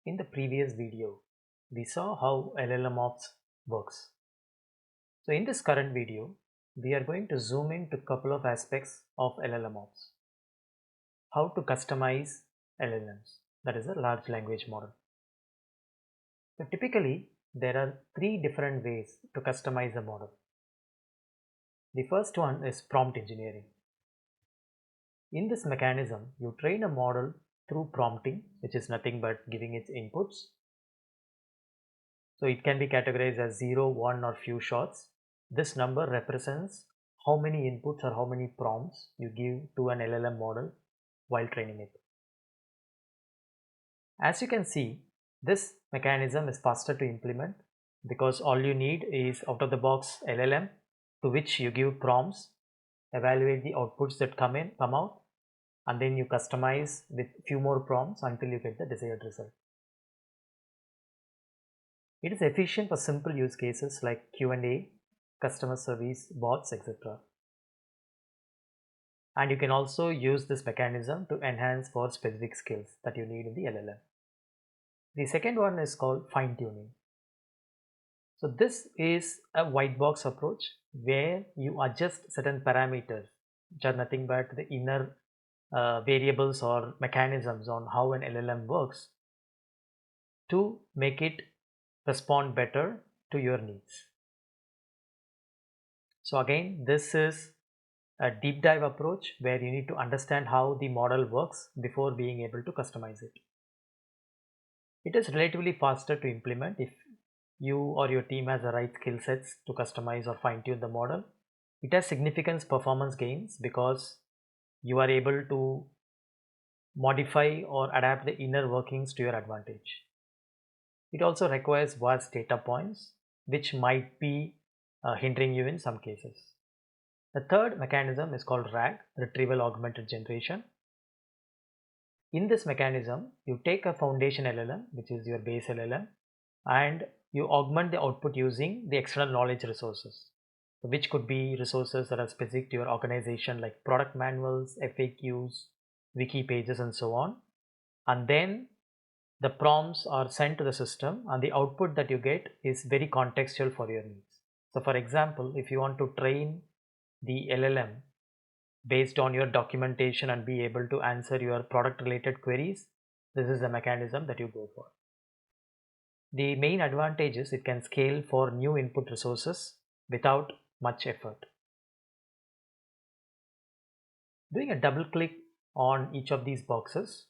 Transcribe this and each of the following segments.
In the previous video, we saw how LLMs works. So in this current video, we are going to zoom into a couple of aspects of LLMs. How to customize LLMs, that is a large language model. So typically, there are three different ways to customize a model. The first one is prompt engineering. In this mechanism, you train a model through prompting, which is nothing but giving its inputs. So it can be categorized as 0, 1 or few shots. This number represents how many inputs or how many prompts you give to an LLM model while training it. As you can see, this mechanism is faster to implement because all you need is out of the box LLM to which you give prompts, evaluate the outputs that come out, and then you customize with few more prompts until you get the desired result. It is efficient for simple use cases like Q&A, customer service, bots, etc. And you can also use this mechanism to enhance for specific skills that you need in the LLM. The second one is called fine-tuning. So this is a white box approach where you adjust certain parameters, which are nothing but the inner variables or mechanisms on how an LLM works to make it respond better to your needs. So again, this is a deep dive approach where you need to understand how the model works before being able to customize it. It is relatively faster to implement if you or your team has the right skill sets to customize or fine-tune the model. It has significant performance gains because you are able to modify or adapt the inner workings to your advantage. It also requires vast data points, which might be hindering you in some cases. The third mechanism is called RAG, Retrieval Augmented Generation. In this mechanism, you take a foundation LLM, which is your base LLM, and you augment the output using the external knowledge resources, which could be resources that are specific to your organization like product manuals, FAQs, wiki pages, and so on. And then the prompts are sent to the system and the output that you get is very contextual for your needs. So for example, if you want to train the LLM based on your documentation and be able to answer your product related queries, this is the mechanism that you go for. The main advantage is it can scale for new input resources without much effort. Doing a double click on each of these boxes,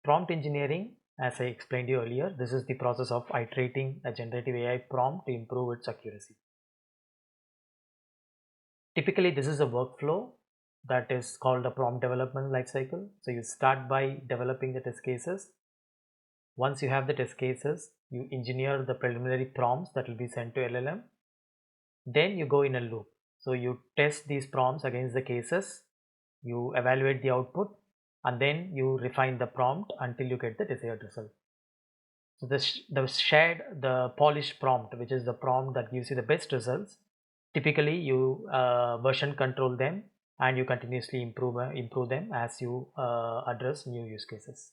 prompt engineering, as I explained to you earlier, this is the process of iterating a generative AI prompt to improve its accuracy. Typically, this is a workflow that is called a prompt development lifecycle. So you start by developing the test cases. Once you have the test cases, you engineer the preliminary prompts that will be sent to LLM. Then you go in a loop. So you test these prompts against the cases, you evaluate the output, and then you refine the prompt until you get the desired result. So the polished prompt, which is the prompt that gives you the best results, typically you version control them and you continuously improve them as you address new use cases.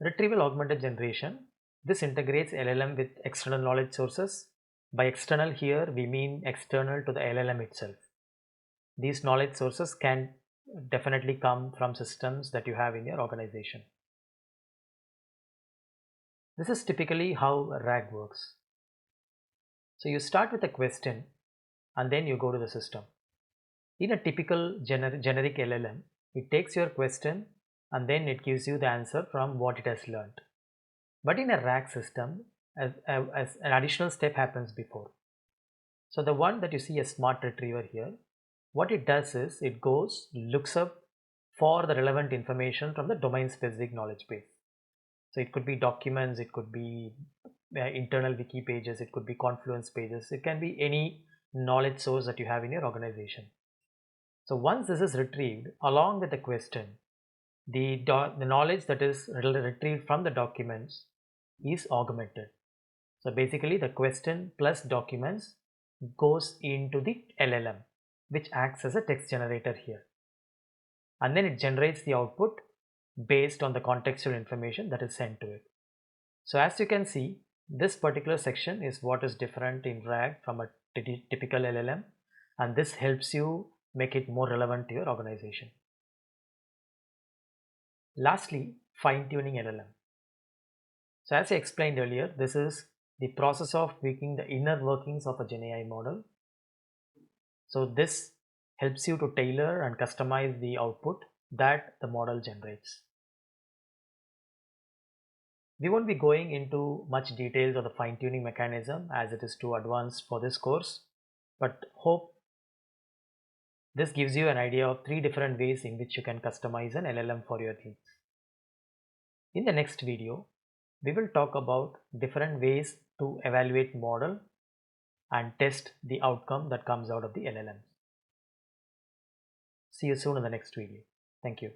Retrieval augmented generation. This integrates LLM with external knowledge sources. By external here, we mean external to the LLM itself. These knowledge sources can definitely come from systems that you have in your organization. This is typically how RAG works. So you start with a question and then you go to the system. In a typical generic LLM, it takes your question and then it gives you the answer from what it has learned. But in a RAG system, as an additional step happens before. So the one that you see a smart retriever here, what it does is it looks up for the relevant information from the domain specific knowledge base. So it could be documents, it could be internal wiki pages, it could be Confluence pages, it can be any knowledge source that you have in your organization. So once this is retrieved along with the question, the knowledge that is retrieved from the documents is augmented. So basically the question plus documents goes into the LLM, which acts as a text generator here. And then it generates the output based on the contextual information that is sent to it. So as you can see, this particular section is what is different in RAG from a typical LLM, and this helps you make it more relevant to your organization. Lastly, fine-tuning LLM. So as I explained earlier, this is the process of tweaking the inner workings of a GenAI model. So this helps you to tailor and customize the output that the model generates. We won't be going into much details of the fine-tuning mechanism as it is too advanced for this course, but hope this gives you an idea of 3 different ways in which you can customize an LLM for your needs. In the next video, we will talk about different ways to evaluate model and test the outcome that comes out of the LLM. See you soon in the next video. Thank you.